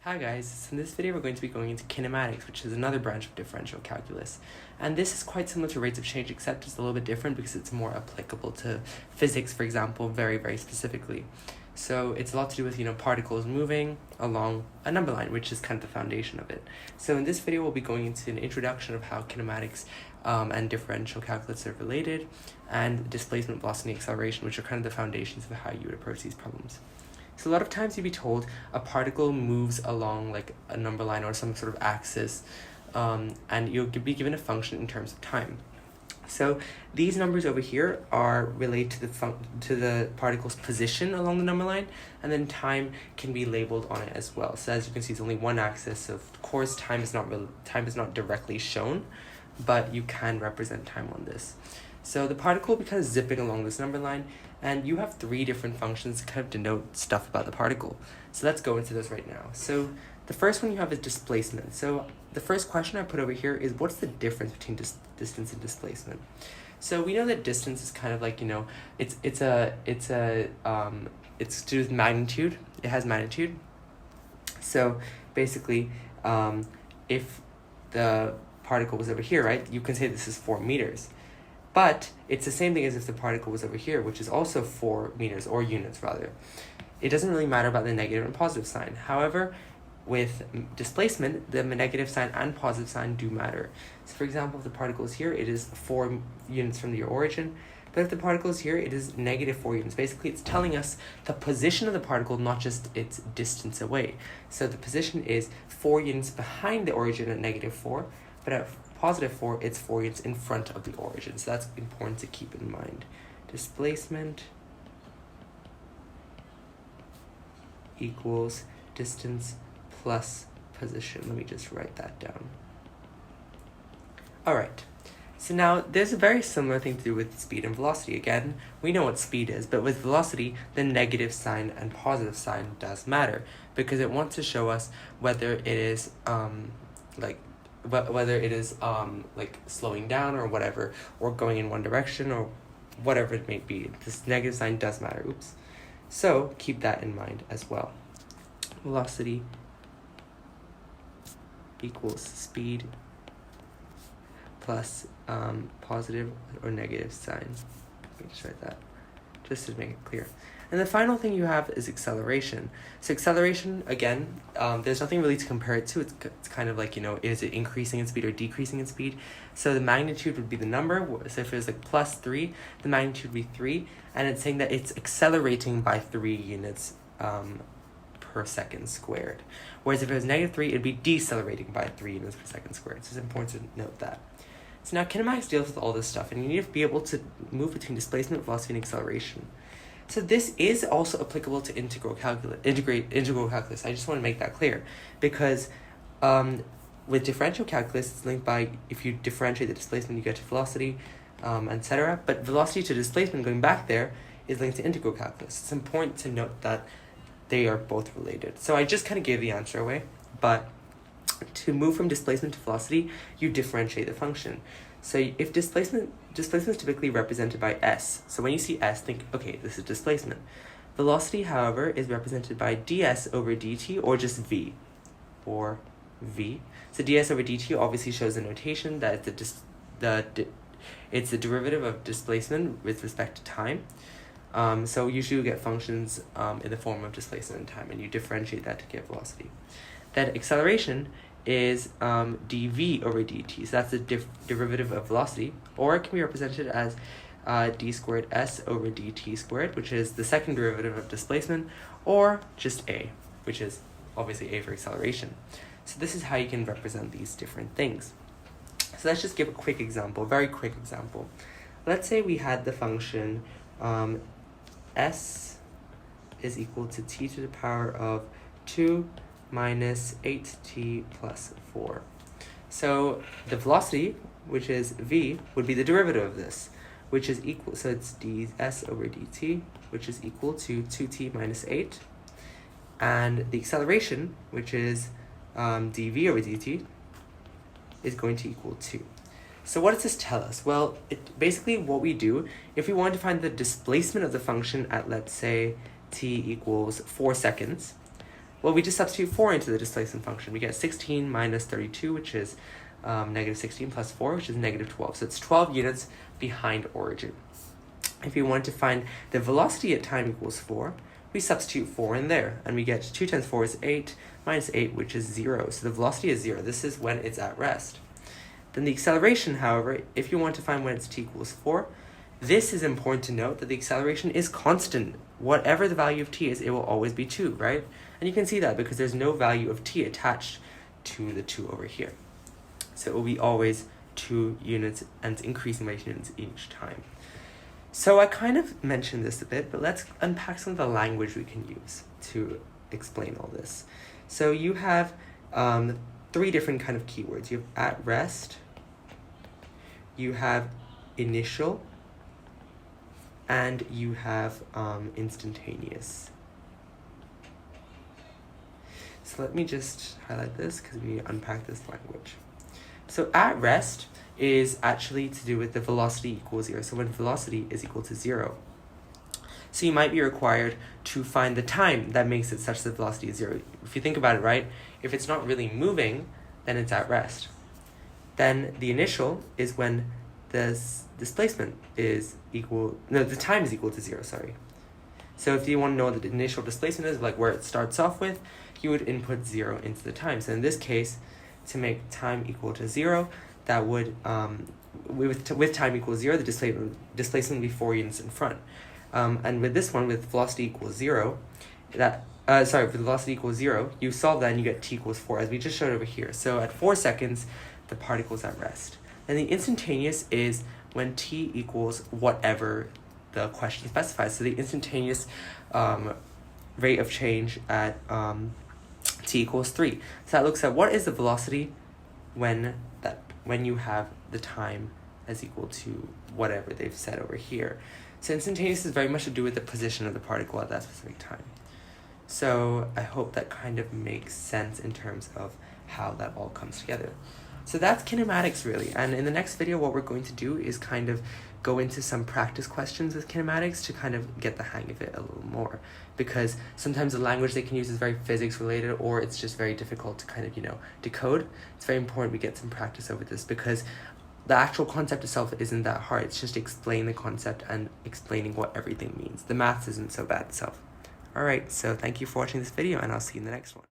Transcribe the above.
Hi guys, so in this video we're going to be going into kinematics, which is another branch of differential calculus. And this is quite similar to rates of change, except it's a little bit different because it's more applicable to physics, for example, very specifically. So it's a lot to do with, particles moving along a number line, which is kind of the foundation of it. So in this video we'll be going into an introduction of how kinematics and differential calculus are related, and displacement, velocity, and acceleration, which are kind of the foundations of how you would approach these problems. So a lot of times you'd be told a particle moves along like a number line or some sort of axis, and you'll be given a function in terms of time. So these numbers over here are related to the particle's position along the number line, and then time can be labeled on it as well. So as you can see, it's only one axis. So of course, time is not directly shown, but you can represent time on this. So the particle will be kind of zipping along this number line, and you have three different functions to kind of denote stuff about the particle. So let's go into those right now. So the first one you have is displacement. So the first question I put over here is, what's the difference between distance and displacement? So we know that distance is kind of like, it's to do with magnitude. It has magnitude. So basically, if the particle was over here, right, you can say this is 4 meters. But it's the same thing as if the particle was over here, which is also 4 meters, or units rather. It doesn't really matter about the negative and positive sign. However, with displacement, the negative sign and positive sign do matter. So for example, if the particle is here, it is 4 units from the origin. But if the particle is here, it is -4 units. Basically, it's telling us the position of the particle, not just its distance away. So the position is 4 units behind the origin at -4, but at +4, it's 4 units in front of the origin. So that's important to keep in mind. Displacement equals distance plus position. Let me just write that down. All right. So now there's a very similar thing to do with speed and velocity. Again, we know what speed is, but with velocity, the negative sign and positive sign does matter, because it wants to show us whether it is like slowing down or whatever, or going in one direction or whatever it may be. This negative sign does matter. Oops. So keep that in mind as well. Velocity equals speed plus positive or negative sign. Let me just write that just to make it clear. And the final thing you have is acceleration. So acceleration, again, there's nothing really to compare it to. It's kind of like, is it increasing in speed or decreasing in speed? So the magnitude would be the number. So if it was like +3, the magnitude would be 3. And it's saying that it's accelerating by 3 units per second squared. Whereas if it was -3, it'd be decelerating by 3 units per second squared. So it's important to note that. So now kinematics deals with all this stuff, and you need to be able to move between displacement, velocity, and acceleration. So this is also applicable to integral calculus. I just want to make that clear, because with differential calculus, it's linked by, if you differentiate the displacement, you get to velocity, etc. But velocity to displacement, going back there, is linked to integral calculus. It's important to note that they are both related. So I just kind of gave the answer away, but to move from displacement to velocity, you differentiate the function. So if displacement is typically represented by s. So when you see s, think, okay, this is displacement. Velocity, however, is represented by ds over dt, or just v, or v. So ds over dt obviously shows a notation that it's the derivative of displacement with respect to time. So usually you get functions in the form of displacement and time, and you differentiate that to get velocity. Then acceleration is dv over dt. So that's the derivative of velocity, or it can be represented as d squared s over dt squared, which is the second derivative of displacement, or just a, which is obviously a for acceleration. So this is how you can represent these different things. So let's just give a quick example, a very quick example. Let's say we had the function s is equal to t to the power of 2 minus 8t plus 4. So the velocity, which is v, would be the derivative of this, which is equal, so it's ds over dt, which is equal to 2t minus 8. And the acceleration, which is dv over dt, is going to equal 2. So what does this tell us? Well, basically what we do, if we want to find the displacement of the function at, let's say, t equals 4 seconds, Well, we just substitute 4 into the displacement function. We get 16 minus 32, which is negative 16 plus 4, which is negative 12. So it's 12 units behind origin. If you want to find the velocity at time equals 4, we substitute 4 in there, and we get 2 times 4 is 8, minus 8, which is 0. So the velocity is 0. This is when it's at rest. Then the acceleration, however, if you want to find when it's t equals 4, this is important to note that the acceleration is constant. Whatever the value of t is, it will always be 2, right? And you can see that because there's no value of t attached to the 2 over here. So it will be always 2 units, and it's increasing by units each time. So I kind of mentioned this a bit, but let's unpack some of the language we can use to explain all this. So you have 3 different kind of keywords. You have at rest, you have initial, and you have instantaneous. So let me just highlight this because we need to unpack this language. So at rest is actually to do with the velocity equals 0. So when velocity is equal to 0. So you might be required to find the time that makes it such that velocity is 0. If you think about it, right, if it's not really moving, then it's at rest. Then the initial is when the displacement is the time is equal to 0, sorry. So if you want to know what the initial displacement is, like where it starts off with, you would input 0 into the time. So in this case, to make time equal to 0, that would, with time equals 0, the displacement would be 4 units in front. And with this one, with velocity equals 0, with velocity equals 0, you solve that and you get t equals 4, as we just showed over here. So at 4 seconds, the particle's at rest. And the instantaneous is when t equals whatever the question specifies. So the instantaneous rate of change at t equals 3. So that looks at what is the velocity when you have the time as equal to whatever they've said over here. So instantaneous is very much to do with the position of the particle at that specific time. So I hope that kind of makes sense in terms of how that all comes together. So that's kinematics really, and in the next video what we're going to do is kind of go into some practice questions with kinematics to kind of get the hang of it a little more, because sometimes the language they can use is very physics related, or it's just very difficult to kind of, decode. It's very important we get some practice over this, because the actual concept itself isn't that hard. It's just explain the concept and explaining what everything means. The maths isn't so bad itself. Alright, so thank you for watching this video, and I'll see you in the next one.